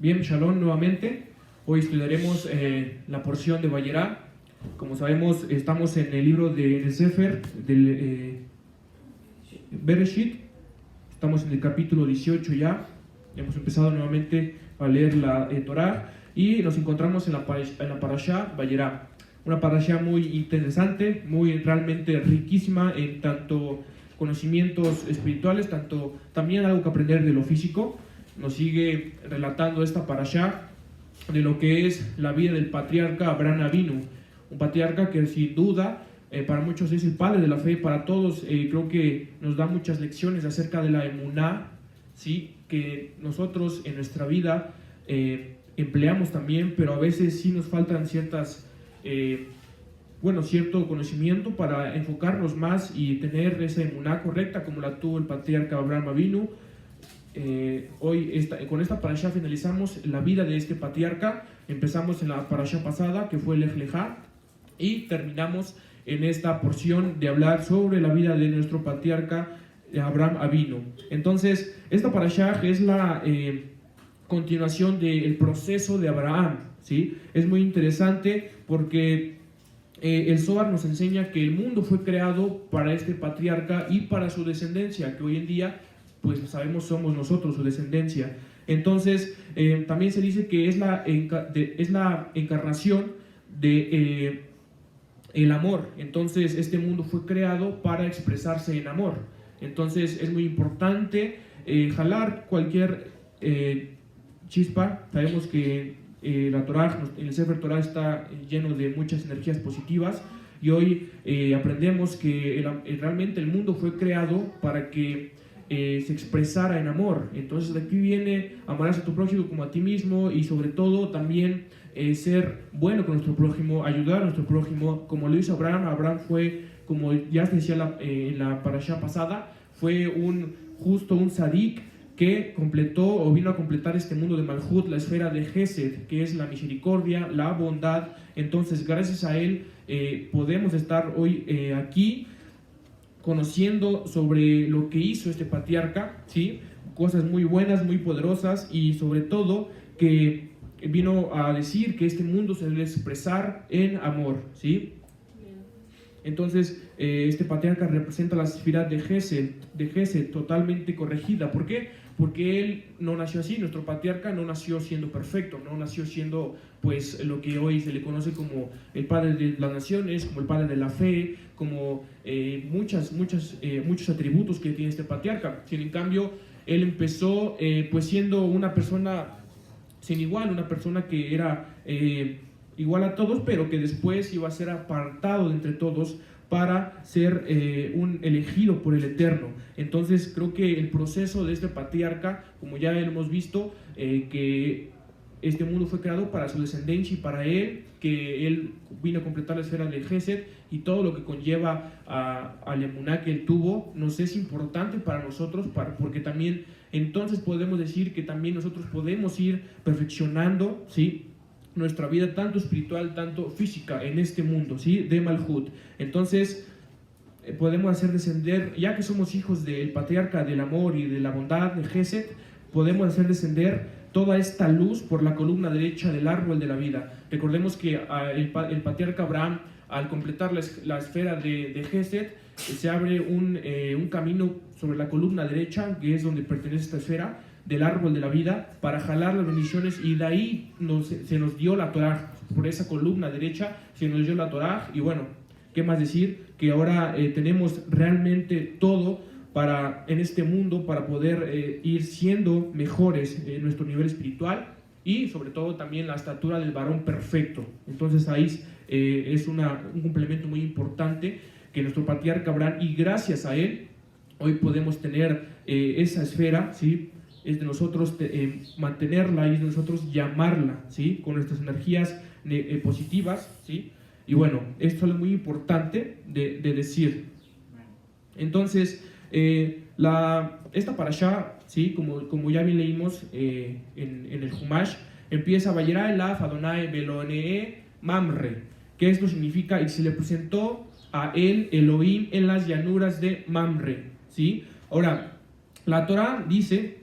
Bien, Shalom nuevamente. Hoy estudiaremos la porción de Vayera. Como sabemos, estamos en el libro en el Sefer del Bereshit. Estamos en el capítulo 18 ya. Hemos empezado nuevamente a leer la Torah y nos encontramos en la parashá Vayera. Una parashá muy interesante, muy realmente riquísima en tanto conocimientos espirituales, tanto también algo que aprender de lo físico. Nos sigue relatando esta parashá de lo que es la vida del patriarca Abraham Avinu, un patriarca que sin duda para muchos es el padre de la fe, para todos creo que nos da muchas lecciones acerca de la emuná, ¿sí? Que nosotros en nuestra vida empleamos también, pero a veces sí nos faltan cierto conocimiento para enfocarnos más y tener esa emuná correcta como la tuvo el patriarca Abraham Avinu. Hoy con esta parashá finalizamos la vida de este patriarca. Empezamos en la parashá pasada que fue Lech Lechá y terminamos en esta porción de hablar sobre la vida de nuestro patriarca Abraham Avinu. Entonces esta parashá es la continuación del proceso de Abraham, ¿sí? Es muy interesante porque el Zohar nos enseña que el mundo fue creado para este patriarca y para su descendencia, que hoy en día pues sabemos somos nosotros su descendencia. Entonces también se dice que es la encarnación de el amor. Entonces este mundo fue creado para expresarse en amor. Entonces es muy importante jalar cualquier chispa. Sabemos que la Torah, el Sefer Torah está lleno de muchas energías positivas y hoy aprendemos que realmente el mundo fue creado para que se expresara en amor. Entonces de aquí viene amarás a tu prójimo como a ti mismo y sobre todo también ser bueno con nuestro prójimo, ayudar a nuestro prójimo como lo hizo Abraham. Abraham fue, como ya se decía en la parashá pasada, fue un tzadik que completó o vino a completar este mundo de Malhut, la esfera de Gesed, que es la misericordia, la bondad. Entonces gracias a él podemos estar hoy aquí conociendo sobre lo que hizo este patriarca, ¿sí? Cosas muy buenas, muy poderosas y sobre todo que vino a decir que este mundo se debe expresar en amor, ¿sí? Entonces este patriarca representa la esfera de Gesed totalmente corregida. ¿Por qué? Porque él no nació así. Nuestro patriarca no nació siendo perfecto, no nació siendo pues lo que hoy se le conoce como el padre de las naciones, como el padre de la fe, como muchos atributos que tiene este patriarca. Sin en cambio, él empezó pues siendo una persona sin igual, una persona que era igual a todos, pero que después iba a ser apartado de entre todos para ser un elegido por el Eterno. Entonces creo que el proceso de este patriarca, como ya hemos visto, que este mundo fue creado para su descendencia y para él, que él vino a completar la esfera de Gesed y todo lo que conlleva al emuná que él tuvo, nos es importante para nosotros, porque también entonces podemos decir que también nosotros podemos ir perfeccionando, ¿sí?, nuestra vida tanto espiritual, tanto física en este mundo, ¿sí?, de Malhut. Entonces podemos hacer descender, ya que somos hijos del patriarca del amor y de la bondad de Gesed, podemos hacer descender toda esta luz por la columna derecha del árbol de la vida. Recordemos que el patriarca Abraham, al completar la esfera de Gesed, se abre un camino sobre la columna derecha, que es donde pertenece esta esfera del árbol de la vida, para jalar las bendiciones, y de ahí se nos dio la Torah. Por esa columna derecha se nos dio la Torah. Y bueno, ¿qué más decir? Que ahora tenemos realmente todo en este mundo para poder ir siendo mejores en nuestro nivel espiritual y sobre todo también la estatura del varón perfecto. Entonces ahí es un complemento muy importante que nuestro patriarca Abraham, y gracias a él hoy podemos tener esa esfera, ¿sí? Es de nosotros mantenerla y es de nosotros llamarla, ¿sí?, con nuestras energías positivas, ¿sí? Y bueno, esto es muy importante de decir. Entonces esta parashá, ¿sí?, como ya bien leímos en el Humash, empieza Vayera Elav Adonai Beloné Mamre, que esto significa: y se le presentó a él Elohim en las llanuras de Mamre, ¿sí? Ahora, la Torah dice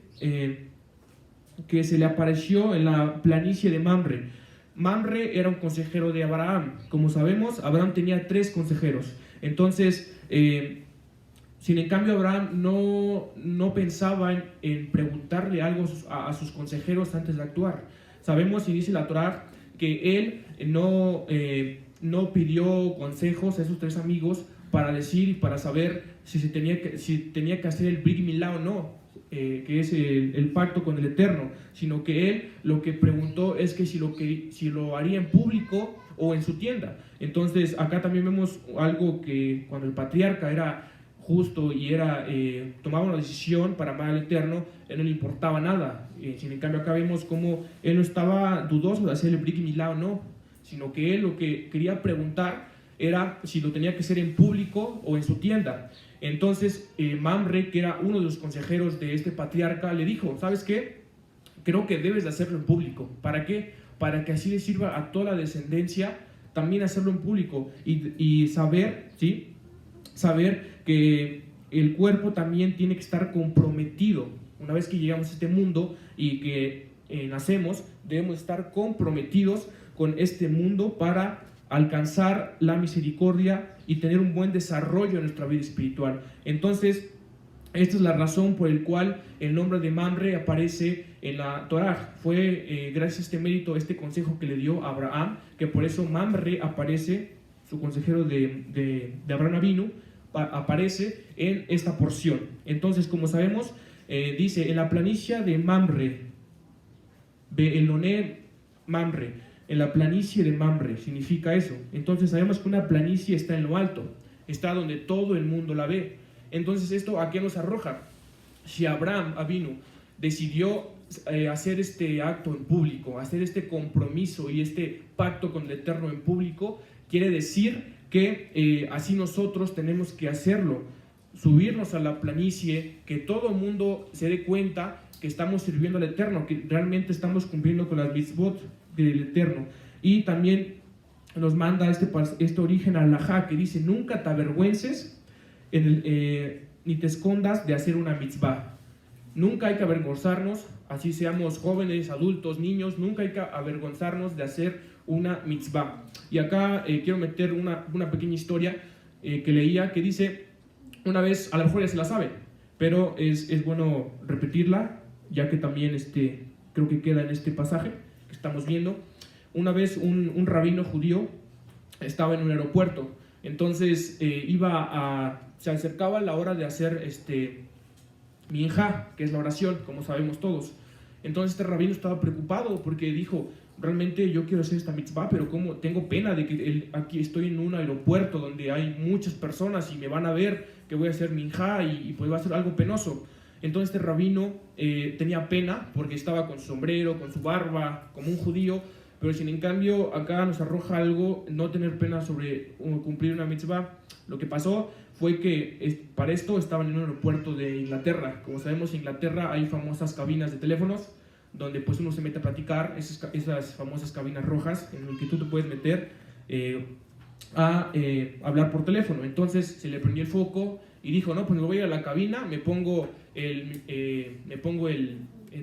que se le apareció en la planicie de Mamre. Mamre era un consejero de Abraham. Como sabemos, Abraham tenía 3 consejeros. Entonces, sin en cambio, Abraham no pensaba en preguntarle algo a sus consejeros antes de actuar. Sabemos, y dice la Torá, que él no pidió consejos a esos 3 amigos para decir y para saber si tenía que hacer el Brit Milá o no, que es el pacto con el Eterno, sino que él lo que preguntó es que si lo haría en público o en su tienda. Entonces acá también vemos algo que cuando el patriarca era justo y tomaba una decisión para amar al Eterno, él no le importaba nada. Sin en cambio acá vemos cómo él no estaba dudoso de hacer el Brit Milá o no, sino que él lo que quería preguntar era si lo tenía que hacer en público o en su tienda. Entonces Mamre, que era uno de los consejeros de este patriarca, le dijo: ¿sabes qué? Creo que debes de hacerlo en público. ¿Para qué? Para que así le sirva a toda la descendencia también hacerlo en público y saber, ¿sí? Saber que el cuerpo también tiene que estar comprometido. Una vez que llegamos a este mundo y que nacemos, debemos estar comprometidos con este mundo para alcanzar la misericordia y tener un buen desarrollo en nuestra vida espiritual. Entonces, esta es la razón por la cual el nombre de Mamre aparece en la Torá. Fue gracias a este mérito, este consejo que le dio a Abraham, que por eso Mamre aparece, su consejero de Abraham Avinu, aparece en esta porción. Entonces, como sabemos, dice: en la planicie de Mamre, Be'eloné Mamre, en la planicie de Mamre, significa eso. Entonces sabemos que una planicie está en lo alto, está donde todo el mundo la ve. Entonces, ¿esto a qué nos arroja? Si Abraham Avinu decidió hacer este acto en público, hacer este compromiso y este pacto con el Eterno en público, quiere decir que así nosotros tenemos que hacerlo, subirnos a la planicie, que todo el mundo se dé cuenta que estamos sirviendo al Eterno, que realmente estamos cumpliendo con las mitzvot del Eterno. Y también nos manda este origen alajá que dice: nunca te avergüences ni te escondas de hacer una mitzvah. Nunca hay que avergonzarnos, así seamos jóvenes, adultos, niños, nunca hay que avergonzarnos de hacer una mitzvah. Y acá quiero meter una pequeña historia que leía, que dice, una vez, a lo mejor ya se la sabe, pero es bueno repetirla, ya que también creo que queda en este pasaje que estamos viendo. Una vez un rabino judío estaba en un aeropuerto. Entonces se acercaba la hora de hacer minjá, que es la oración, como sabemos todos. Entonces este rabino estaba preocupado porque dijo: realmente yo quiero hacer esta mitzvah, pero como tengo pena de que aquí estoy en un aeropuerto donde hay muchas personas y me van a ver que voy a hacer minjá y pues va a ser algo penoso. Entonces este rabino tenía pena porque estaba con su sombrero, con su barba, como un judío. Pero sin en cambio acá nos arroja algo, no tener pena sobre cumplir una mitzvah. Lo que pasó fue que para esto estaban en un aeropuerto de Inglaterra. Como sabemos, en Inglaterra hay famosas cabinas de teléfonos donde pues uno se mete a platicar, esas famosas cabinas rojas en las que tú te puedes meter a hablar por teléfono. Entonces se le prendió el foco y dijo: no, pues me voy a ir a la cabina, me pongo el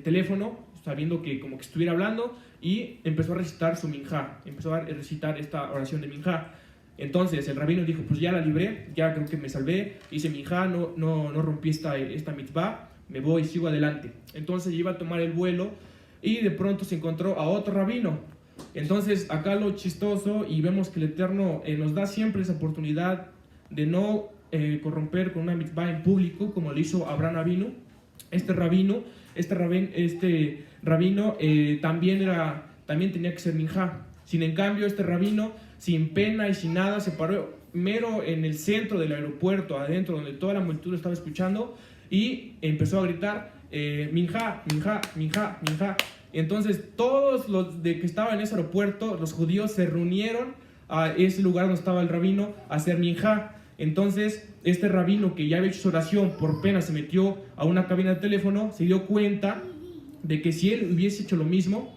teléfono, sabiendo que como que estuviera hablando, y empezó a recitar su minjá, empezó a recitar esta oración de minjá. Entonces el rabino dijo: pues ya la libré, ya creo que me salvé, hice minjá, no rompí esta mitzvah, me voy, sigo adelante. Entonces iba a tomar el vuelo y de pronto se encontró a otro rabino. Entonces acá lo chistoso, y vemos que el Eterno nos da siempre esa oportunidad de no corromper con una mitzvah en público, como lo hizo Abraham Avinu. Este rabino también tenía que ser minjá. Sin en cambio, este rabino, sin pena y sin nada, se paró mero en el centro del aeropuerto, adentro, donde toda la multitud lo estaba escuchando, y empezó a gritar: minjá, minjá, minjá, minjá. Entonces todos los que estaban en ese aeropuerto, los judíos, se reunieron a ese lugar donde estaba el rabino a hacer minjá. Entonces este rabino, que ya había hecho su oración, por pena se metió a una cabina de teléfono, se dio cuenta de que si él hubiese hecho lo mismo,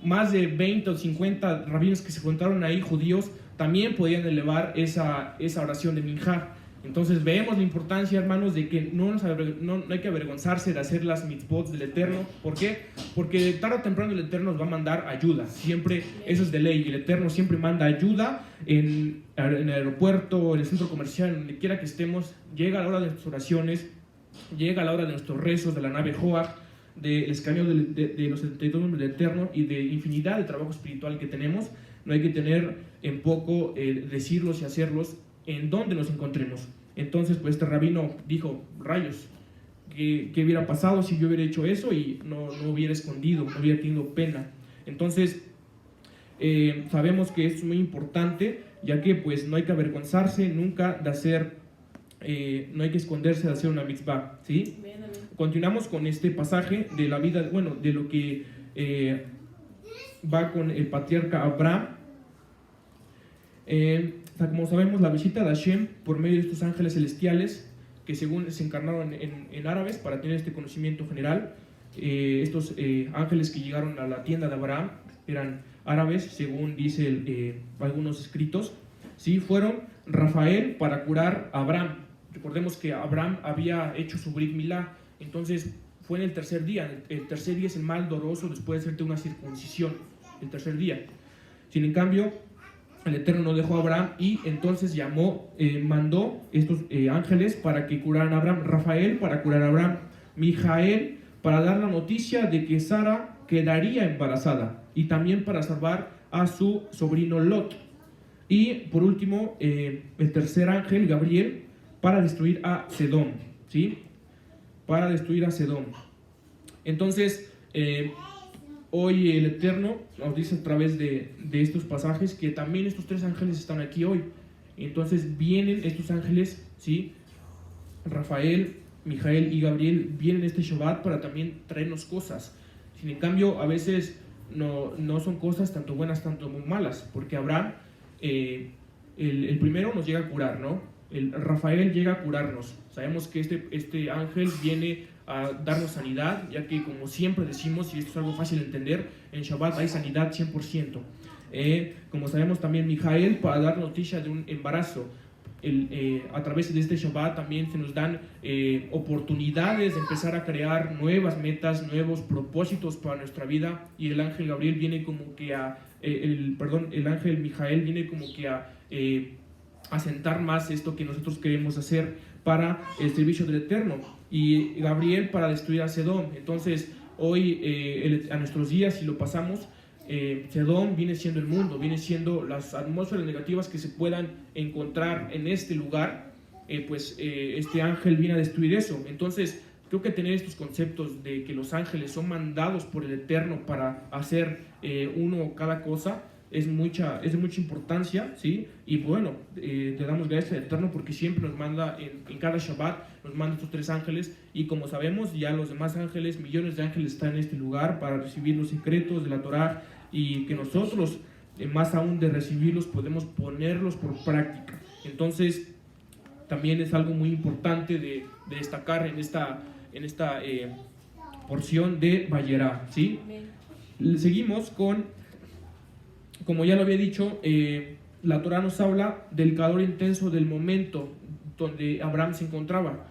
más de 20 o 50 rabinos que se encontraron ahí, judíos, también podían elevar esa oración de minjá. Entonces vemos la importancia, hermanos, de que no hay que avergonzarse de hacer las mitzvot del Eterno. ¿Por qué? Porque tarde o temprano el Eterno nos va a mandar ayuda. Siempre, eso es de ley. El Eterno siempre manda ayuda en el aeropuerto, en el centro comercial, donde quiera que estemos. Llega la hora de nuestras oraciones, llega la hora de nuestros rezos, de la nave Joach, del escaneo de los 72 nombres del Eterno y de infinidad de trabajo espiritual que tenemos. No hay que tener en poco decirlos y hacerlos en donde nos encontremos. Entonces, pues este rabino dijo, rayos, ¿qué hubiera pasado si yo hubiera hecho eso y no hubiera escondido, no hubiera tenido pena? Entonces, sabemos que es muy importante, ya que pues no hay que avergonzarse nunca de hacer, no hay que esconderse de hacer una mitzvah, ¿sí? Continuamos con este pasaje de la vida, bueno, de lo que va con el patriarca Abraham. Como sabemos, la visita de Hashem por medio de estos ángeles celestiales, que según se encarnaron en árabes para tener este conocimiento general, estos ángeles que llegaron a la tienda de Abraham eran árabes, según dice algunos escritos, ¿sí? Fueron Rafael para curar a Abraham. Recordemos que Abraham había hecho su Brit Milá, entonces fue en el tercer día. El tercer día es el mal doloroso después de hacerte una circuncisión, el tercer día. Sin en cambio, el Eterno no dejó a Abraham y entonces mandó estos ángeles para que curaran a Abraham. Rafael para curar a Abraham, Mijael para dar la noticia de que Sara quedaría embarazada y también para salvar a su sobrino Lot. Y por último, el tercer ángel, Gabriel, para destruir a Sedom, ¿sí? Para destruir a Sedom. Entonces, hoy el Eterno nos dice a través de estos pasajes que también estos tres ángeles están aquí hoy. Entonces vienen estos ángeles, ¿sí? Rafael, Mijael y Gabriel vienen este Shabbat para también traernos cosas. Sin en cambio, a veces no son cosas tanto buenas, tanto muy malas, porque Abraham, el primero nos llega a curar, ¿no? El Rafael llega a curarnos. Sabemos que este ángel viene a darnos sanidad, ya que como siempre decimos, y esto es algo fácil de entender, en Shabbat hay sanidad 100%. Como sabemos también Mijael para dar noticia de un embarazo. A través de este Shabbat también se nos dan oportunidades de empezar a crear nuevas metas, nuevos propósitos para nuestra vida, y el ángel Gabriel viene como que el ángel Mijael viene como que a asentar más esto que nosotros queremos hacer para el servicio del Eterno, y Gabriel para destruir a Sedom. Entonces hoy a nuestros días, si lo pasamos, Sedom viene siendo el mundo, viene siendo las atmósferas negativas que se puedan encontrar en este lugar. Este ángel viene a destruir eso. Entonces creo que tener estos conceptos de que los ángeles son mandados por el Eterno para hacer uno cada cosa es de mucha importancia, ¿sí? Y bueno, le damos gracias al Eterno porque siempre nos manda en cada Shabbat, nos manda estos tres ángeles, y como sabemos, ya los demás ángeles, millones de ángeles están en este lugar para recibir los secretos de la Torah, y que nosotros, más aún de recibirlos, podemos ponerlos por práctica. Entonces, también es algo muy importante de destacar en esta porción de Vayera, ¿sí? Seguimos con... Como ya lo había dicho, la Torah nos habla del calor intenso del momento donde Abraham se encontraba.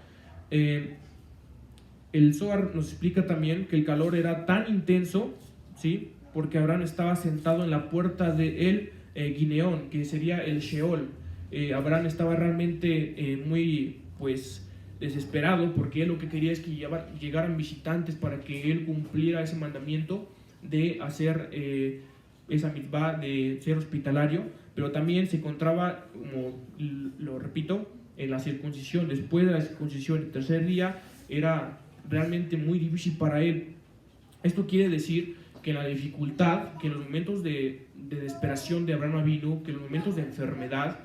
El Zohar nos explica también que el calor era tan intenso, ¿sí? Porque Abraham estaba sentado en la puerta de Gineón, que sería el Sheol. Abraham estaba realmente muy desesperado, porque él lo que quería es que llegaran visitantes para que él cumpliera ese mandamiento de hacer esa mitzvah de ser hospitalario, pero también se encontraba, como lo repito, en la circuncisión. Después de la circuncisión, el tercer día, era realmente muy difícil para él. Esto quiere decir que en la dificultad, que en los momentos de desesperación de Abraham Avinu, que en los momentos de enfermedad,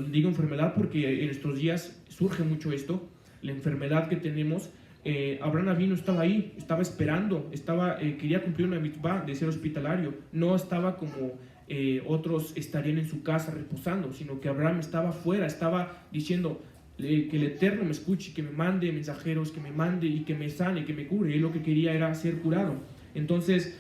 digo enfermedad porque en estos días surge mucho esto, la enfermedad que tenemos, Abraham Avinu estaba ahí, estaba esperando, quería cumplir una mitzvah de ser hospitalario. No estaba como otros estarían en su casa reposando, sino que Abraham estaba afuera, estaba diciendo que el Eterno me escuche, que me mande mensajeros, que me mande y que me sane, que me cure. Él lo que quería era ser curado. Entonces,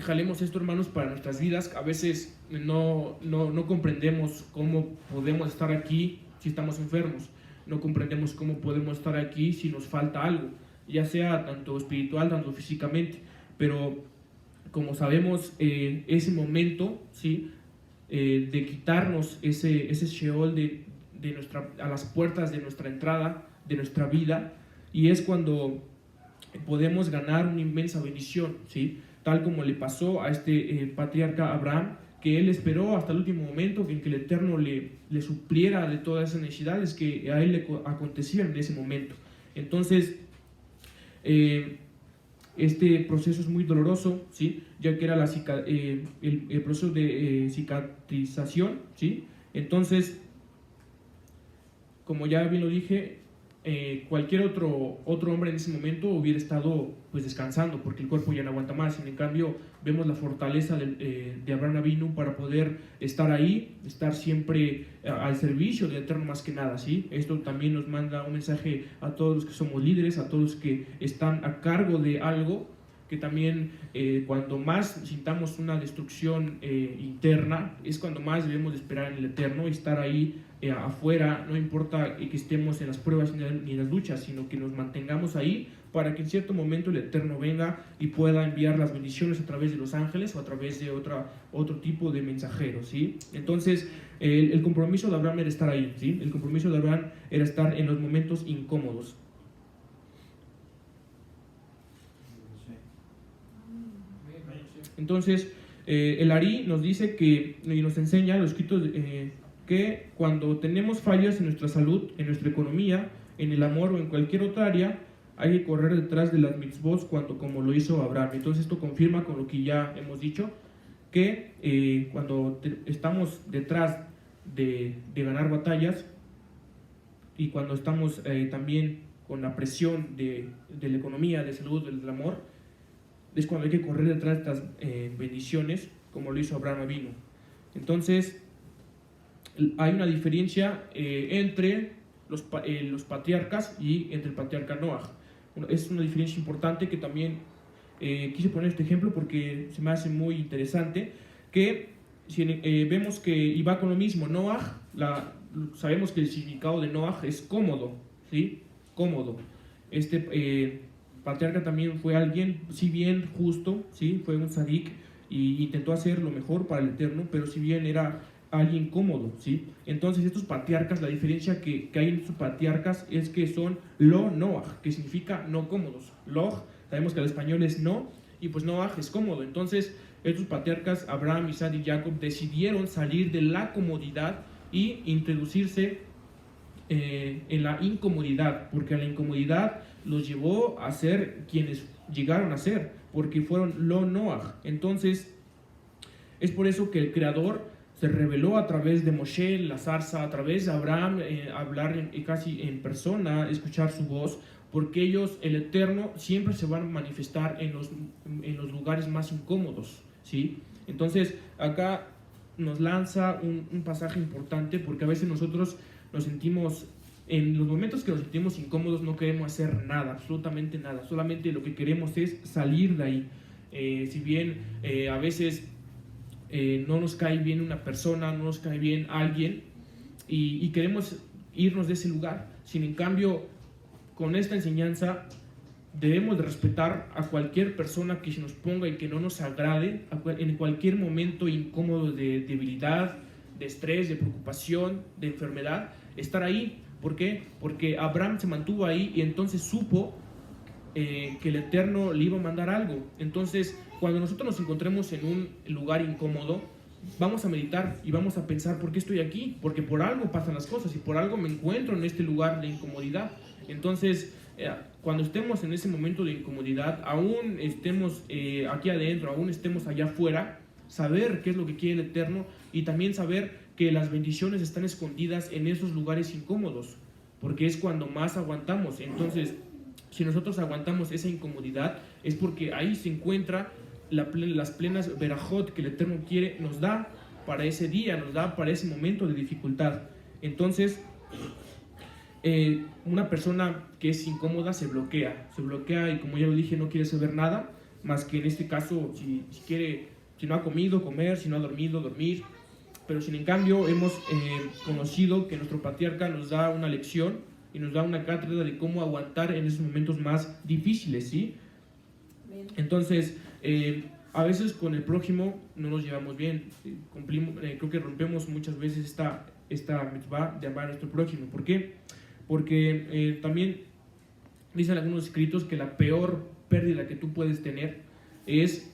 jalemos esto, hermanos, para nuestras vidas. A veces no comprendemos cómo podemos estar aquí si estamos enfermos. No comprendemos cómo podemos estar aquí si nos falta algo, ya sea tanto espiritual, tanto físicamente. Pero como sabemos, ese momento, ¿sí? De quitarnos ese Sheol a las puertas de nuestra entrada, de nuestra vida, y es cuando podemos ganar una inmensa bendición, ¿sí? Tal como le pasó a este patriarca Abraham, que él esperó hasta el último momento en que el Eterno le supliera de todas esas necesidades que a él le acontecían en ese momento. Entonces, este proceso es muy doloroso, ¿sí? Ya que era el proceso de cicatrización, ¿sí? Entonces, como ya bien lo dije, cualquier otro hombre en ese momento hubiera estado pues descansando porque el cuerpo ya no aguanta más. En cambio, vemos la fortaleza de Abraham Avinu para poder estar ahí, estar siempre al servicio del Eterno más que nada, ¿sí? Esto también nos manda un mensaje a todos los que somos líderes, a todos los que están a cargo de algo, que también cuando más sintamos una destrucción interna, es cuando más debemos de esperar en el Eterno y estar ahí afuera. No importa que estemos en las pruebas ni en las luchas, sino que nos mantengamos ahí para que en cierto momento el Eterno venga y pueda enviar las bendiciones a través de los ángeles o a través de otro tipo de mensajeros, ¿sí? Entonces, el compromiso de Abraham era estar ahí, ¿sí? El compromiso de Abraham era estar en los momentos incómodos. Entonces, el Ari nos dice y nos enseña los escritos que cuando tenemos fallas en nuestra salud, en nuestra economía, en el amor o en cualquier otra área, hay que correr detrás de las mitzvot como lo hizo Abraham. Entonces esto confirma con lo que ya hemos dicho, que cuando estamos detrás de ganar batallas y cuando estamos también con la presión de la economía, de salud, del amor, es cuando hay que correr detrás de estas bendiciones, como lo hizo Abraham Avinu. Entonces, hay una diferencia entre los patriarcas y entre el patriarca Noach. Es una diferencia importante que también quise poner este ejemplo porque se me hace muy interesante, que si vemos que y va con lo mismo, Noach, sabemos que el significado de Noach es cómodo, ¿sí? Cómodo. Patriarca también fue alguien, si bien justo, ¿sí? Fue un tzadik y intentó hacer lo mejor para el Eterno, pero si bien era alguien cómodo, ¿sí? Entonces estos patriarcas, la diferencia que hay en estos patriarcas es que son lo Noach, que significa no cómodos. Lo, sabemos que al español es no, y pues Noach es cómodo. Entonces estos patriarcas, Abraham, Isaac y Jacob, decidieron salir de la comodidad y introducirse en la incomodidad, porque la incomodidad los llevó a ser quienes llegaron a ser, porque fueron lo Noach. Entonces, es por eso que el Creador se reveló a través de Moshe, la zarza, a través de Abraham, hablar casi en persona, escuchar su voz, porque ellos, el Eterno, siempre se van a manifestar en los lugares más incómodos, ¿sí? Entonces, acá nos lanza un pasaje importante, porque a veces nosotros nos sentimos, en los momentos que nos sentimos incómodos, no queremos hacer nada, absolutamente nada, solamente lo que queremos es salir de ahí. Si bien a veces no nos cae bien una persona, no nos cae bien alguien y queremos irnos de ese lugar, sin en cambio, con esta enseñanza debemos de respetar a cualquier persona que se nos ponga y que no nos agrade, en cualquier momento incómodo de debilidad, de estrés, de preocupación, de enfermedad, estar ahí. ¿Por qué? Porque Abraham se mantuvo ahí y entonces supo que el Eterno le iba a mandar algo. Entonces, cuando nosotros nos encontremos en un lugar incómodo, vamos a meditar y vamos a pensar: ¿por qué estoy aquí? Porque por algo pasan las cosas y por algo me encuentro en este lugar de incomodidad. Entonces, cuando estemos en ese momento de incomodidad, aún estemos aquí adentro, aún estemos allá afuera, saber qué es lo que quiere el Eterno y también saber que las bendiciones están escondidas en esos lugares incómodos, porque es cuando más aguantamos. Entonces, si nosotros aguantamos esa incomodidad, es porque ahí se encuentra las plenas verajot que el Eterno quiere, nos da para ese día, nos da para ese momento de dificultad. Entonces, una persona que es incómoda se bloquea y, como ya lo dije, no quiere saber nada más que, en este caso, si no ha comido, comer, si no ha dormido, dormir. pero sin en cambio hemos conocido que nuestro patriarca nos da una lección y nos da una cátedra de cómo aguantar en esos momentos más difíciles, ¿sí? Entonces, a veces con el prójimo no nos llevamos bien, creo que rompemos muchas veces esta mitzvah de amar a nuestro prójimo. ¿Por qué? Porque también dicen algunos escritos que la peor pérdida que tú puedes tener es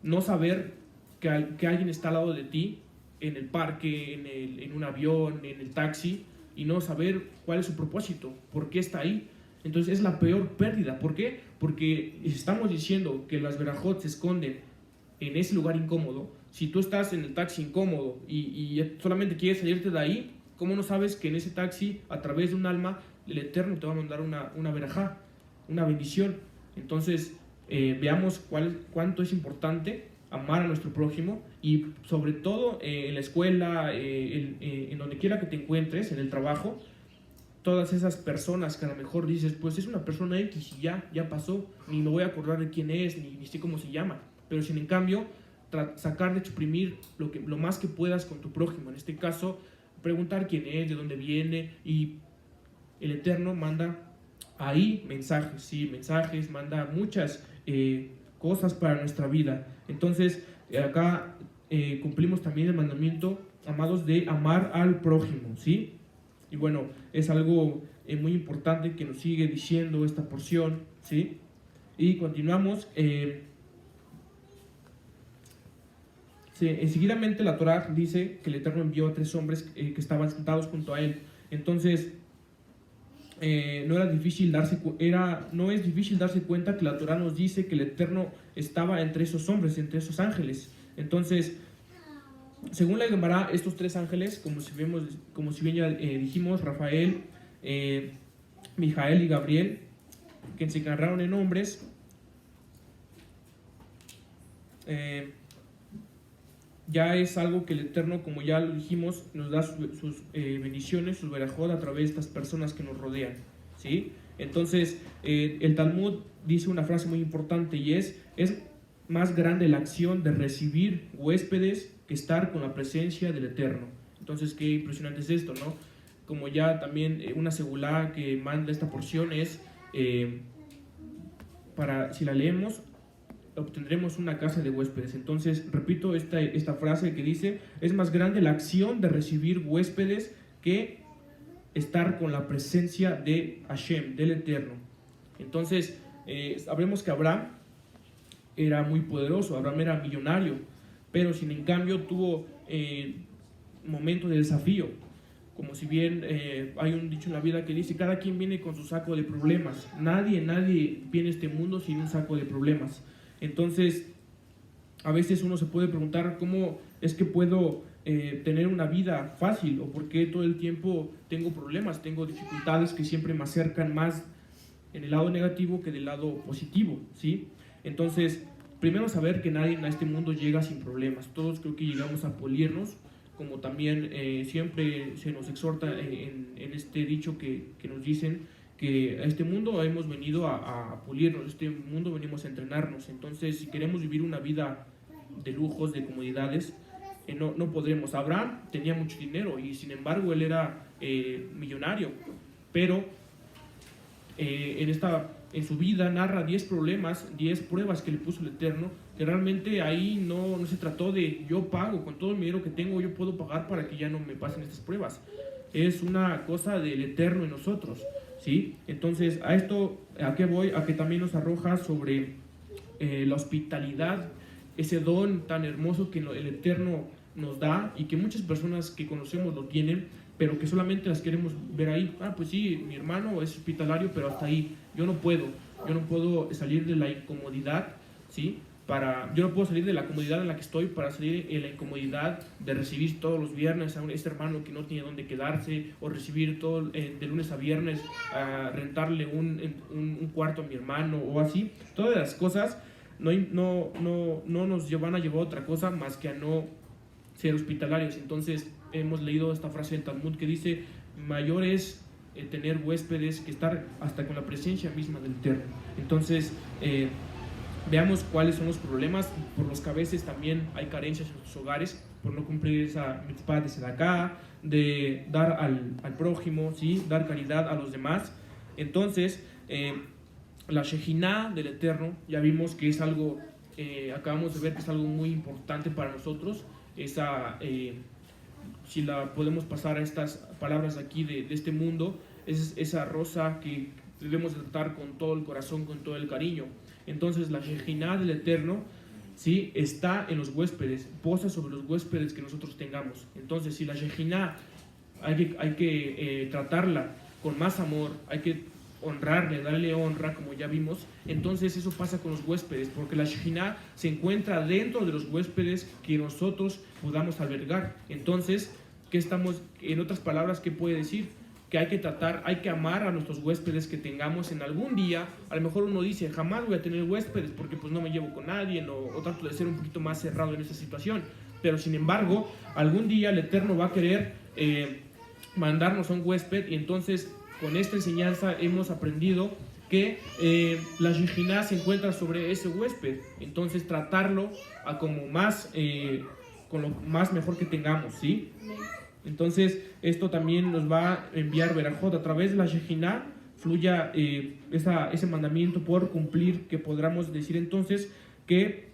no saber que alguien está al lado de ti en el parque, en un avión, en el taxi, y no saber cuál es su propósito, por qué está ahí. Entonces es la peor pérdida. ¿Por qué? Porque estamos diciendo que las verajot se esconden en ese lugar incómodo. Si tú estás en el taxi incómodo y solamente quieres salirte de ahí, ¿cómo no sabes que en ese taxi, a través de un alma, el Eterno te va a mandar una verajá, una bendición? Entonces veamos cuánto es importante amar a nuestro prójimo, y sobre todo en la escuela, en donde quiera que te encuentres, en el trabajo, todas esas personas que a lo mejor dices, pues es una persona X y ya pasó, ni me voy a acordar de quién es, ni sé cómo se llama, pero sin en cambio sacar de exprimir lo más que puedas con tu prójimo. En este caso, preguntar quién es, de dónde viene, y el Eterno manda ahí mensajes, sí, mensajes, manda muchas cosas para nuestra vida. Entonces acá cumplimos también el mandamiento, amados, de amar al prójimo, ¿sí? Y bueno, es algo muy importante que nos sigue diciendo esta porción, ¿sí? Y continuamos. Seguidamente la Torá dice que el Eterno envió a 3 hombres que estaban sentados junto a él. Entonces no es difícil darse cuenta que la Torá nos dice que el Eterno estaba entre esos hombres, entre esos ángeles. Entonces, según la Gemara, estos 3 ángeles, como si bien ya dijimos, Rafael, Mijael y Gabriel, que se encargaron en hombres, ya es algo que el Eterno, como ya lo dijimos, nos da sus bendiciones, sus verajot a través de estas personas que nos rodean, ¿sí? Entonces, el Talmud dice una frase muy importante, y es más grande la acción de recibir huéspedes que estar con la presencia del Eterno. Entonces, qué impresionante es esto, ¿no? Como ya también una segulá que manda esta porción es, si la leemos, obtendremos una casa de huéspedes. Entonces, repito esta frase que dice, es más grande la acción de recibir huéspedes que estar con la presencia de Hashem, del Eterno. Entonces, sabremos que Abraham era muy poderoso, Abraham era millonario, pero sin en cambio tuvo momentos de desafío. Como si bien hay un dicho en la vida que dice, cada quien viene con su saco de problemas. Nadie viene a este mundo sin un saco de problemas. Entonces, a veces uno se puede preguntar cómo es que puedo tener una vida fácil, o por qué todo el tiempo tengo problemas, tengo dificultades que siempre me acercan más en el lado negativo que del lado positivo, ¿sí? Entonces, primero saber que nadie en este mundo llega sin problemas. Todos creo que llegamos a pulirnos, como también siempre se nos exhorta en este dicho que nos dicen, que a este mundo hemos venido a pulirnos, a este mundo venimos a entrenarnos. Entonces, si queremos vivir una vida de lujos, de comodidades, no podremos. Abraham tenía mucho dinero y sin embargo él era millonario, pero en su vida narra 10 problemas, 10 pruebas que le puso el Eterno, que realmente ahí no se trató de yo pago, con todo el dinero que tengo yo puedo pagar para que ya no me pasen estas pruebas. Es una cosa del Eterno en nosotros, ¿sí? Entonces, ¿a qué voy? A que también nos arroja sobre la hospitalidad, ese don tan hermoso que el Eterno nos da y que muchas personas que conocemos lo tienen, pero que solamente las queremos ver ahí. Pues sí, mi hermano es hospitalario, pero hasta ahí. Yo no puedo salir de la incomodidad, ¿sí? Yo no puedo salir de la comodidad en la que estoy para salir en la incomodidad de recibir todos los viernes a este hermano que no tiene dónde quedarse, o recibir de lunes a viernes, a rentarle un cuarto a mi hermano, o así. Todas las cosas no nos van a llevar a otra cosa más que a no ser hospitalarios. Entonces, hemos leído esta frase del Talmud que dice, mayor es tener huéspedes que estar hasta con la presencia misma del Eterno. Entonces, veamos cuáles son los problemas por los que a veces también hay carencias en nuestros hogares, por no cumplir esa mitzvah de sedacá, de dar al prójimo, ¿sí? Dar caridad a los demás. Entonces, la Shejinah del Eterno, ya vimos que es algo, acabamos de ver que es algo muy importante para nosotros. Esa, si la podemos pasar a estas palabras aquí de este mundo, es esa rosa que debemos tratar con todo el corazón, con todo el cariño. Entonces la Shejinah del Eterno, ¿sí? Está en los huéspedes, posa sobre los huéspedes que nosotros tengamos. Entonces, si la Shejinah hay que tratarla con más amor, hay que honrarle, darle honra, como ya vimos, entonces eso pasa con los huéspedes, porque la Shejinah se encuentra dentro de los huéspedes que nosotros podamos albergar. Entonces, ¿qué estamos, en otras palabras, qué puede decir? Que hay que tratar, hay que amar a nuestros huéspedes que tengamos en algún día. A lo mejor uno dice, jamás voy a tener huéspedes porque pues no me llevo con nadie, o trato de ser un poquito más cerrado en esta situación. Pero sin embargo, algún día el Eterno va a querer mandarnos a un huésped, y entonces con esta enseñanza hemos aprendido que la Shejinah se encuentra sobre ese huésped. Entonces tratarlo a como más, con lo más mejor que tengamos, ¿sí? Entonces, esto también nos va a enviar Berajot a través de la Shejinah, fluya ese mandamiento por cumplir, que podamos decir entonces que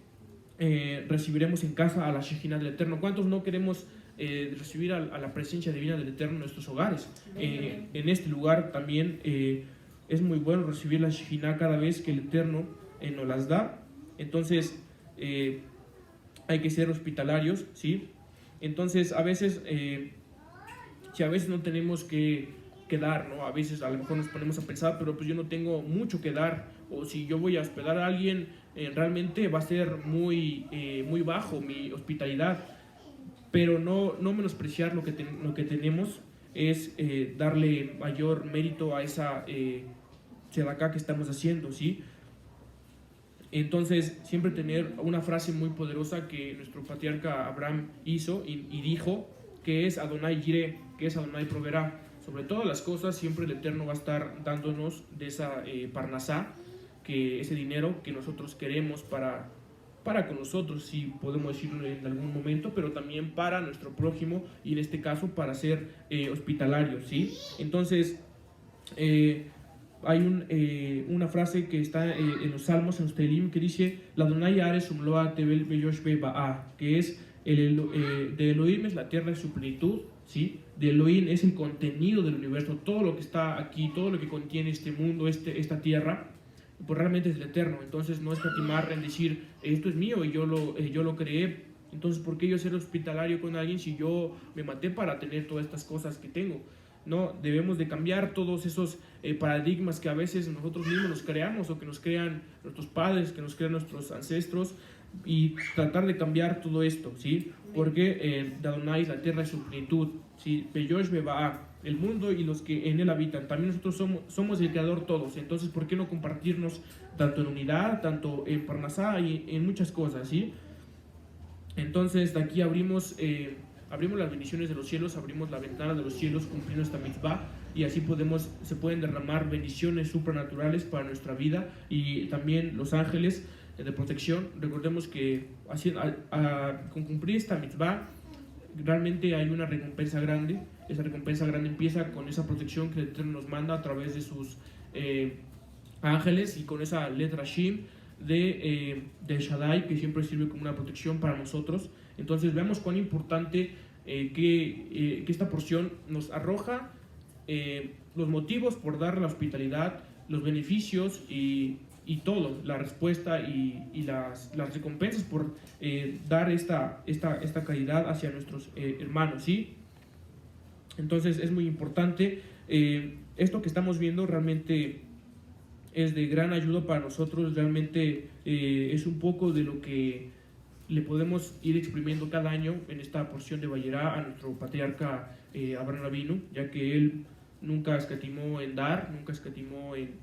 recibiremos en casa a la Shejinah del Eterno. ¿Cuántos no queremos recibir a la presencia divina del Eterno en nuestros hogares? En este lugar también es muy bueno recibir la Shejinah cada vez que el Eterno nos las da. Entonces, hay que ser hospitalarios, ¿sí? Entonces, a veces, si a veces no tenemos que dar, ¿no? A veces a lo mejor nos ponemos a pensar, pero pues yo no tengo mucho que dar, o si yo voy a hospedar a alguien, realmente va a ser muy bajo mi hospitalidad, pero no menospreciar lo que tenemos, es darle mayor mérito a esa tzedakah que estamos haciendo, ¿sí? Entonces, siempre tener una frase muy poderosa que nuestro patriarca Abraham hizo y dijo, que es Adonai Jireh, que es Adonai proveerá. Sobre todas las cosas, siempre el Eterno va a estar dándonos de esa parnasá, que ese dinero que nosotros queremos para con nosotros, si podemos decirlo en algún momento, pero también para nuestro prójimo, y en este caso para ser hospitalarios, ¿sí? Entonces, hay una frase que está en los Salmos, en los Tehilim, que dice: la Adonai Ares Umloa Tevel Beyosh Beba'a, que es de Elohim es la tierra y su plenitud, ¿sí? De Elohim es el contenido del universo, todo lo que está aquí, todo lo que contiene este mundo, esta tierra, pues realmente es el Eterno. Entonces no escatimar en decir, esto es mío y yo lo creé, entonces ¿por qué yo ser hospitalario con alguien si yo me maté para tener todas estas cosas que tengo? No, debemos de cambiar todos esos paradigmas que a veces nosotros mismos nos creamos, o que nos crean nuestros padres, que nos crean nuestros ancestros, y tratar de cambiar todo esto, ¿sí? Porque de Adonai la tierra es su plenitud, ¿sí? Beyosh Beba'a, el mundo y los que en él habitan. También nosotros somos el creador todos. Entonces, ¿por qué no compartirnos tanto en unidad, tanto en parnasá y en muchas cosas, ¿sí? Entonces, de aquí abrimos las bendiciones de los cielos, abrimos la ventana de los cielos cumpliendo esta mitzvah, y así se pueden derramar bendiciones supranaturales para nuestra vida, y también los ángeles de protección. Recordemos que con cumplir esta mitzvah realmente hay una recompensa grande. Esa recompensa grande empieza con esa protección que el Eterno nos manda a través de sus ángeles, y con esa letra Shin de Shaddai, que siempre sirve como una protección para nosotros. Entonces veamos cuán importante que esta porción nos arroja los motivos por dar la hospitalidad, los beneficios y todo, la respuesta y las recompensas por dar esta caridad hacia nuestros hermanos, ¿sí? Entonces es muy importante. Esto que estamos viendo realmente es de gran ayuda para nosotros. Realmente es un poco de lo que le podemos ir exprimiendo cada año en esta porción de Vayera a nuestro patriarca Abraham Avinu, ya que él nunca escatimó en dar, nunca escatimó en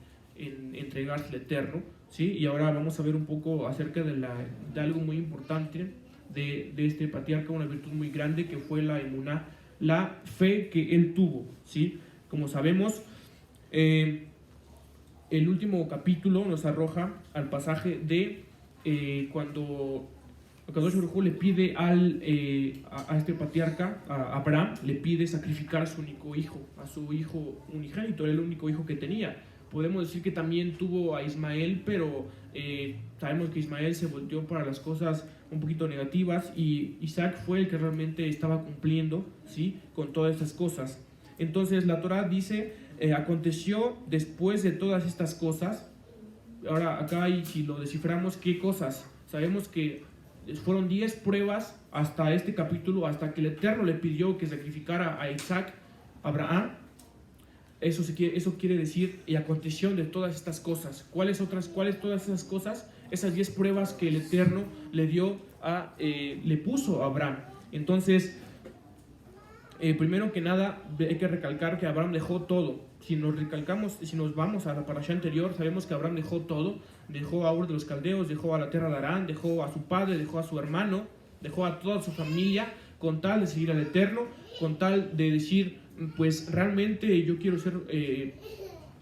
entregarse al Eterno, ¿sí? Y ahora vamos a ver un poco acerca de algo muy importante de este patriarca, una virtud muy grande que fue la emuná, la fe que él tuvo, ¿sí? Como sabemos, el último capítulo nos arroja al pasaje de cuando Akadosh Baruj Hu le pide a este patriarca, a Abraham, le pide sacrificar a su único hijo, a su hijo unigénito, era el único hijo que tenía. Podemos decir que también tuvo a Ismael, pero sabemos que Ismael se volteó para las cosas un poquito negativas y Isaac fue el que realmente estaba cumpliendo, ¿sí?, con todas estas cosas. Entonces la Torah dice, aconteció después de todas estas cosas. Ahora acá, si lo desciframos, ¿qué cosas? Sabemos que fueron 10 pruebas hasta este capítulo, hasta que el Eterno le pidió que sacrificara a Isaac, a Abraham. Eso quiere decir, y aconteció de todas estas cosas. ¿Cuáles todas esas cosas? Esas 10 pruebas que el Eterno le puso a Abraham. Entonces, primero que nada, hay que recalcar que Abraham dejó todo. Si nos vamos a la parashá anterior, sabemos que Abraham dejó todo. Dejó a Ur de los Caldeos, dejó a la tierra de Harán, dejó a su padre, dejó a su hermano, dejó a toda su familia, con tal de seguir al Eterno, con tal de decir, pues realmente yo quiero ser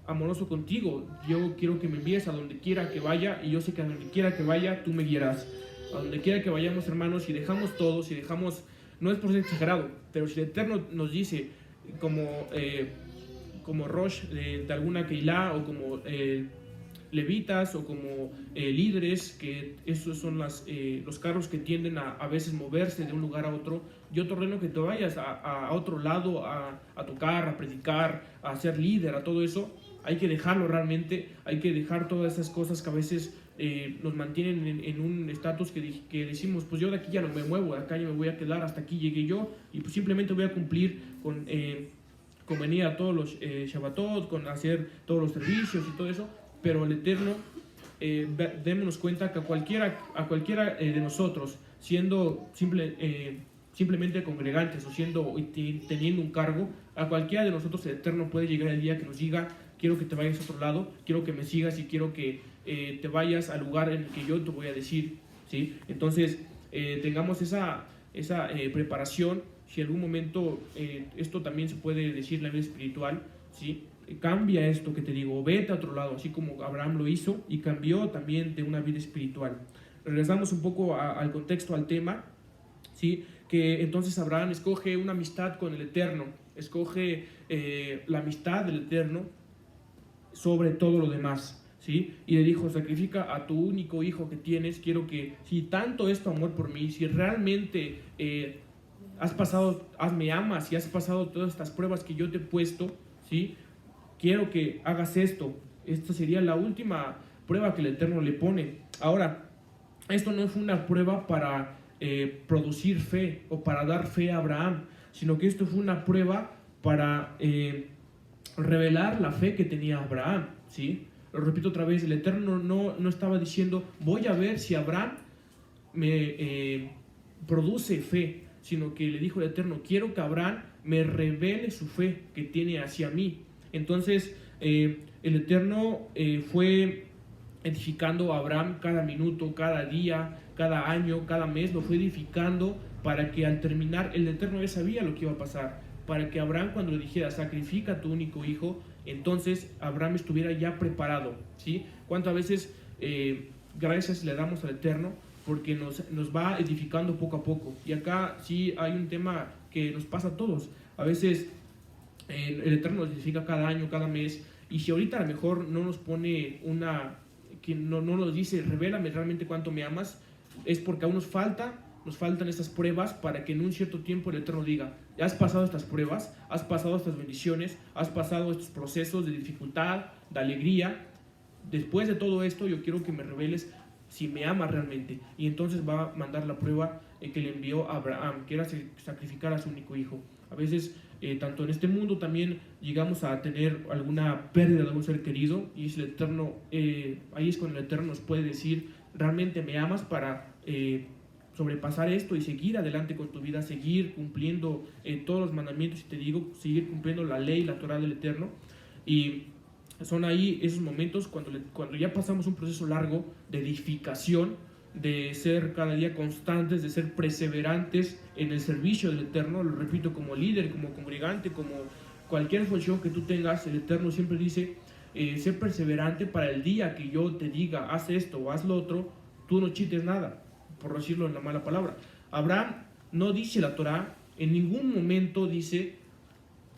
amoroso contigo, yo quiero que me envíes a donde quiera que vaya, y yo sé que a donde quiera que vaya, tú me guiarás. A donde quiera que vayamos, hermanos, si dejamos todo, si dejamos, no es por ser exagerado, pero si el Eterno nos dice, como Rosh de alguna Keilah, o como levitas, o como líderes, que esos son los carros que tienden a veces moverse de un lugar a otro, yo te ordeno que te vayas a otro lado a tocar, a predicar, a ser líder, a todo eso. Hay que dejarlo realmente, hay que dejar todas esas cosas que a veces nos mantienen en un estatus que decimos, pues yo de aquí ya no me muevo, de acá ya me voy a quedar, hasta aquí llegué yo, y pues simplemente voy a cumplir con venir a todos los Shabbatot, con hacer todos los servicios y todo eso. Pero el Eterno, démonos cuenta que a cualquiera de nosotros, siendo simplemente congregantes, o teniendo un cargo, a cualquiera de nosotros el Eterno puede llegar el día que nos diga, quiero que te vayas a otro lado, quiero que me sigas, y quiero que te vayas al lugar en el que yo te voy a decir, ¿sí? Entonces, tengamos esa preparación. Si en algún momento esto también se puede decir en la vida espiritual, ¿sí?, cambia esto que te digo, vete a otro lado, así como Abraham lo hizo y cambió también de una vida espiritual. Regresamos un poco al contexto, al tema, ¿sí?, que entonces Abraham escoge una amistad con el Eterno, escoge la amistad del Eterno sobre todo lo demás, ¿sí? Y le dijo, sacrifica a tu único hijo que tienes. Quiero que, si tanto es tu amor por mí, si realmente me amas y has pasado todas estas pruebas que yo te he puesto, ¿sí?, quiero que hagas esto. Esta sería la última prueba que el Eterno le pone. Ahora, esto no fue una prueba para producir fe o para dar fe a Abraham, sino que esto fue una prueba para revelar la fe que tenía Abraham, ¿sí? Lo repito otra vez, el Eterno no estaba diciendo, voy a ver si Abraham me produce fe, sino que le dijo el Eterno, quiero que Abraham me revele su fe que tiene hacia mí. Entonces el Eterno fue edificando a Abraham cada minuto, cada día, cada año, cada mes, lo fue edificando para que al terminar, el Eterno ya sabía lo que iba a pasar, para que Abraham, cuando le dijera, sacrifica a tu único hijo, entonces Abraham estuviera ya preparado, ¿sí? ¿Cuántas veces gracias le damos al Eterno? Porque nos va edificando poco a poco. Y acá sí hay un tema que nos pasa a todos. A veces el Eterno nos edifica cada año, cada mes, y si ahorita a lo mejor no nos pone que no nos dice, revélame realmente cuánto me amas, es porque aún nos faltan estas pruebas para que en un cierto tiempo el Eterno diga, has pasado estas pruebas, has pasado estas bendiciones, has pasado estos procesos de dificultad, de alegría. Después de todo esto, yo quiero que me reveles si me amas realmente. Y entonces va a mandar la prueba que le envió a Abraham, que era sacrificar a su único hijo. A veces, tanto en este mundo también llegamos a tener alguna pérdida de algún ser querido, y es el Eterno, ahí es cuando el Eterno nos puede decir, realmente me amas, para sobrepasar esto y seguir adelante con tu vida, seguir cumpliendo todos los mandamientos, y te digo, seguir cumpliendo la ley, la Torah del Eterno. Y son ahí esos momentos cuando ya pasamos un proceso largo de edificación, de ser cada día constantes, de ser perseverantes en el servicio del Eterno. Lo repito, como líder, como congregante, como cualquier función que tú tengas, el Eterno siempre dice, ser perseverante para el día que yo te diga, haz esto o haz lo otro, tú no chites nada, por decirlo en la mala palabra. Abraham no dice la Torá, en ningún momento dice,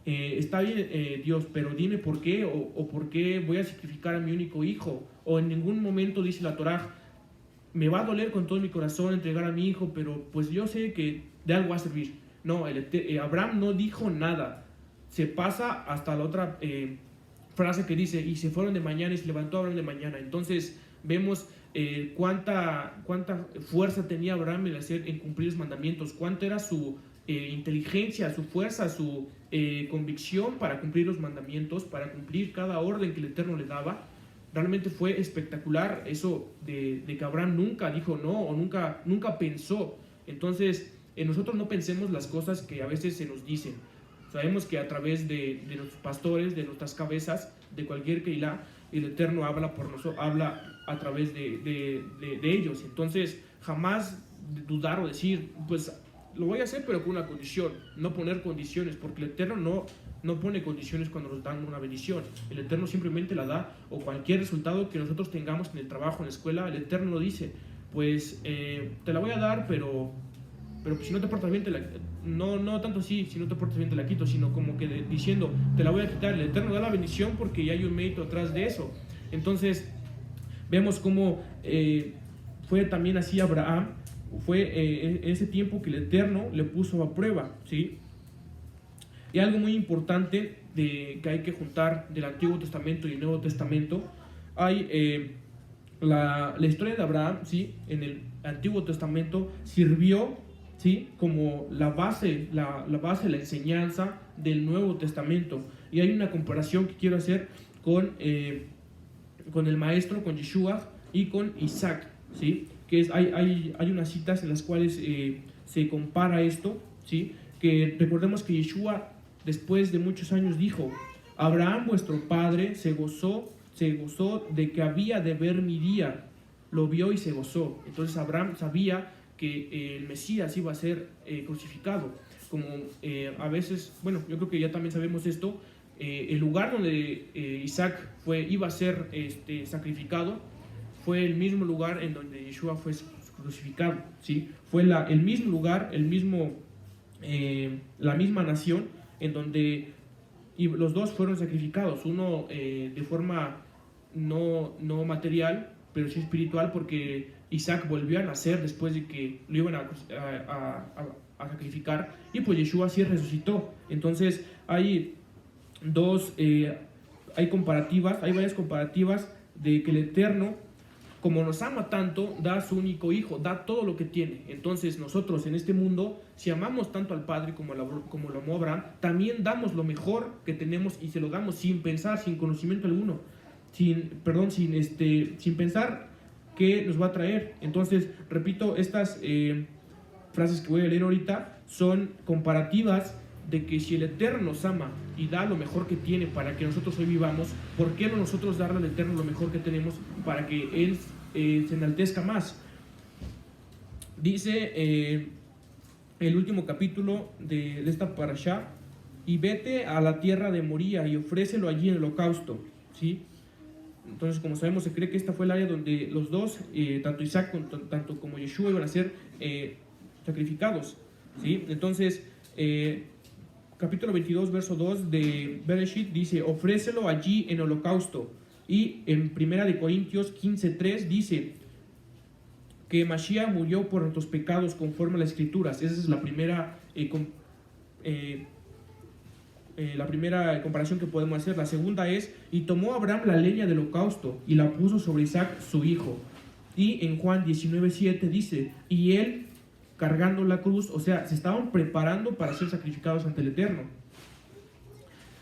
está bien Dios, pero dime por qué, o por qué voy a sacrificar a mi único hijo, o en ningún momento dice la Torá, me va a doler con todo mi corazón entregar a mi hijo, pero pues yo sé que de algo va a servir. No, Abraham no dijo nada. Se pasa hasta la otra frase que dice, y se fueron de mañana y se levantó Abraham de mañana. Entonces vemos cuánta fuerza tenía Abraham en cumplir los mandamientos, cuánta era su inteligencia, su fuerza, su convicción para cumplir los mandamientos, para cumplir cada orden que el Eterno le daba. Realmente fue espectacular eso de que Abraham nunca dijo no, o nunca pensó. Entonces, nosotros no pensemos las cosas que a veces se nos dicen. Sabemos que a través de nuestros pastores, de nuestras cabezas, de cualquier Keilah, el Eterno habla por nosotros, habla a través de ellos. Entonces, jamás dudar o decir, pues lo voy a hacer, pero con una condición. No poner condiciones, porque el Eterno no pone condiciones cuando nos dan una bendición. El Eterno simplemente la da, o cualquier resultado que nosotros tengamos en el trabajo, en la escuela, el Eterno lo dice, pues te la voy a dar, pero si no te portas bien, no tanto así, si no te portas bien te la quito, sino como que diciendo, te la voy a quitar. El Eterno da la bendición porque ya hay un mérito atrás de eso. Entonces, vemos cómo fue también así Abraham, fue en ese tiempo que el Eterno le puso a prueba, ¿sí? Y algo muy importante que hay que juntar del Antiguo Testamento y el Nuevo Testamento, hay la historia de Abraham, ¿sí? En el Antiguo Testamento sirvió, ¿sí? Como la base, la enseñanza del Nuevo Testamento. Y hay una comparación que quiero hacer con el maestro, con Yeshua y con Isaac, ¿sí? Que hay unas citas en las cuales se compara esto, ¿sí? Que recordemos que Yeshua, después de muchos años, dijo, Abraham vuestro padre se gozó de que había de ver mi día, lo vio y se gozó. Entonces Abraham sabía que el Mesías iba a ser crucificado. Como a veces, bueno, yo creo que ya también sabemos esto, el lugar donde Isaac iba a ser sacrificado fue el mismo lugar en donde Yeshua fue crucificado, ¿sí? Fue el mismo lugar, la misma nación en donde los dos fueron sacrificados, uno de forma no material, pero sí espiritual, porque Isaac volvió a nacer después de que lo iban a sacrificar, y pues Yeshua sí resucitó. Entonces hay varias comparativas de que el Eterno, como nos ama tanto, da a su único hijo, da todo lo que tiene. Entonces nosotros en este mundo, si amamos tanto al Padre como lo amó Abraham, también damos lo mejor que tenemos y se lo damos sin pensar, sin conocimiento alguno, sin pensar qué nos va a traer. Entonces, repito, estas frases que voy a leer ahorita son comparativas de que si el Eterno nos ama y da lo mejor que tiene para que nosotros hoy vivamos, ¿por qué no nosotros darle al Eterno lo mejor que tenemos para que Él se enaltezca más? Dice el último capítulo de esta parashá, y vete a la tierra de Moría y ofrécelo allí en el holocausto, ¿sí? Entonces, como sabemos, se cree que esta fue el área donde los dos, tanto Isaac tanto como Yeshua, iban a ser sacrificados, ¿sí? Entonces, capítulo 22, verso 2 de Bereshit dice, ofrécelo allí en holocausto. Y en 1 Corintios 15:3 dice que Mashiach murió por nuestros pecados conforme a las Escrituras. Esa es la primera comparación que podemos hacer. La segunda es, y tomó Abraham la leña del holocausto y la puso sobre Isaac su hijo. Y en Juan 19:7 dice, y él cargando la cruz, o sea, se estaban preparando para ser sacrificados ante el Eterno.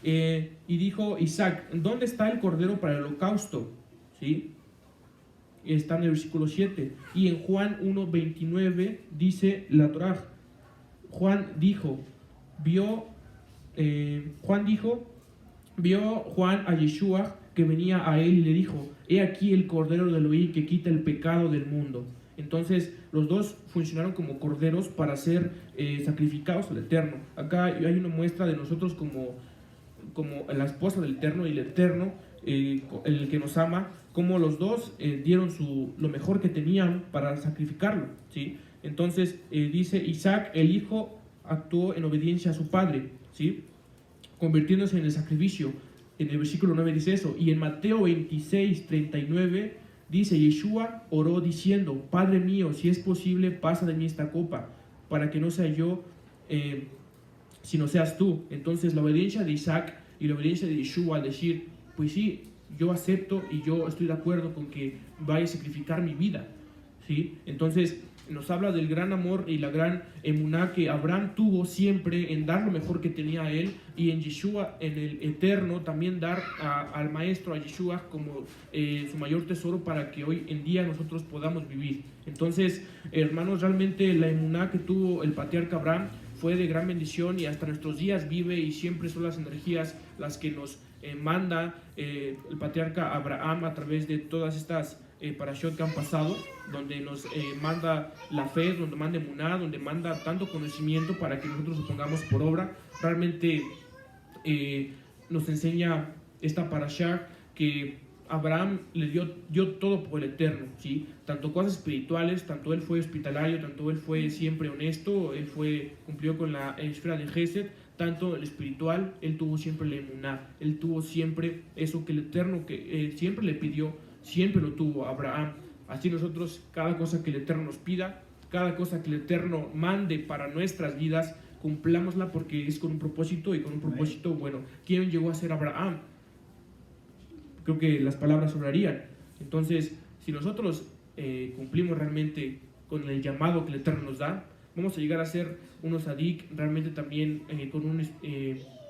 Y dijo Isaac, ¿dónde está el cordero para el holocausto? ¿Sí? Está en el versículo 7. Y en Juan 1:29 dice la Torá, vio Juan a Yeshua que venía a él y le dijo, he aquí el cordero de Elohim que quita el pecado del mundo. Entonces los dos funcionaron como corderos para ser sacrificados al Eterno. Acá hay una muestra de nosotros como la esposa del Eterno, y el Eterno, el que nos ama, cómo los dos dieron lo mejor que tenían para sacrificarlo, ¿sí? Entonces dice Isaac, el hijo, actuó en obediencia a su padre, ¿sí? Convirtiéndose en el sacrificio. En el versículo 9 dice eso. Y en Mateo 26:39 dice, Yeshua oró diciendo, Padre mío, si es posible, pasa de mí esta copa, para que no sea yo, sino seas tú. Entonces la obediencia de Isaac y la obediencia de Yeshua al decir, pues sí, yo acepto y yo estoy de acuerdo con que vaya a sacrificar mi vida, ¿sí? Entonces nos habla del gran amor y la gran emuná que Abraham tuvo siempre en dar lo mejor que tenía él, y en Yeshua, en el eterno, también dar al maestro, a Yeshua, como su mayor tesoro para que hoy en día nosotros podamos vivir. Entonces, hermanos, realmente la emuná que tuvo el patriarca Abraham fue de gran bendición y hasta nuestros días vive, y siempre son las energías las que nos manda el patriarca Abraham a través de todas estas parashot que han pasado, donde nos manda la fe, donde manda emuná, donde manda tanto conocimiento para que nosotros lo pongamos por obra. Realmente nos enseña esta parashá que Abraham le dio todo por el eterno, ¿sí? Tanto cosas espirituales, tanto él fue hospitalario, tanto él fue siempre honesto, él cumplió con la esfera de Gesed, tanto el espiritual, él tuvo siempre la emuná, él tuvo siempre eso que el eterno que siempre le pidió, siempre lo tuvo Abraham. Así nosotros, cada cosa que el eterno nos pida, cada cosa que el eterno mande para nuestras vidas, cumplámosla, porque es con un propósito, y con un propósito bueno. ¿Quién llegó a ser Abraham? Creo que las palabras sobrarían. Entonces, si nosotros cumplimos realmente con el llamado que el Eterno nos da, vamos a llegar a ser unos sadik realmente también con un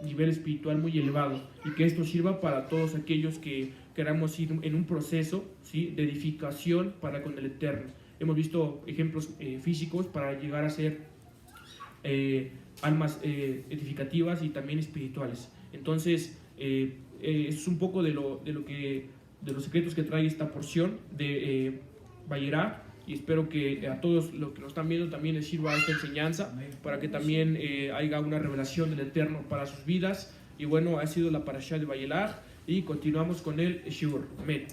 nivel espiritual muy elevado, y que esto sirva para todos aquellos que queramos ir en un proceso, ¿sí?, de edificación para con el Eterno. Hemos visto ejemplos físicos para llegar a ser almas edificativas y también espirituales. Entonces, es un poco de los secretos que trae esta porción de Vayera, y espero que a todos los que nos están viendo también les sirva esta enseñanza, para que también haya una revelación del Eterno para sus vidas. Y bueno, ha sido la parashá de Vayera, y continuamos con el Shiur. Amén.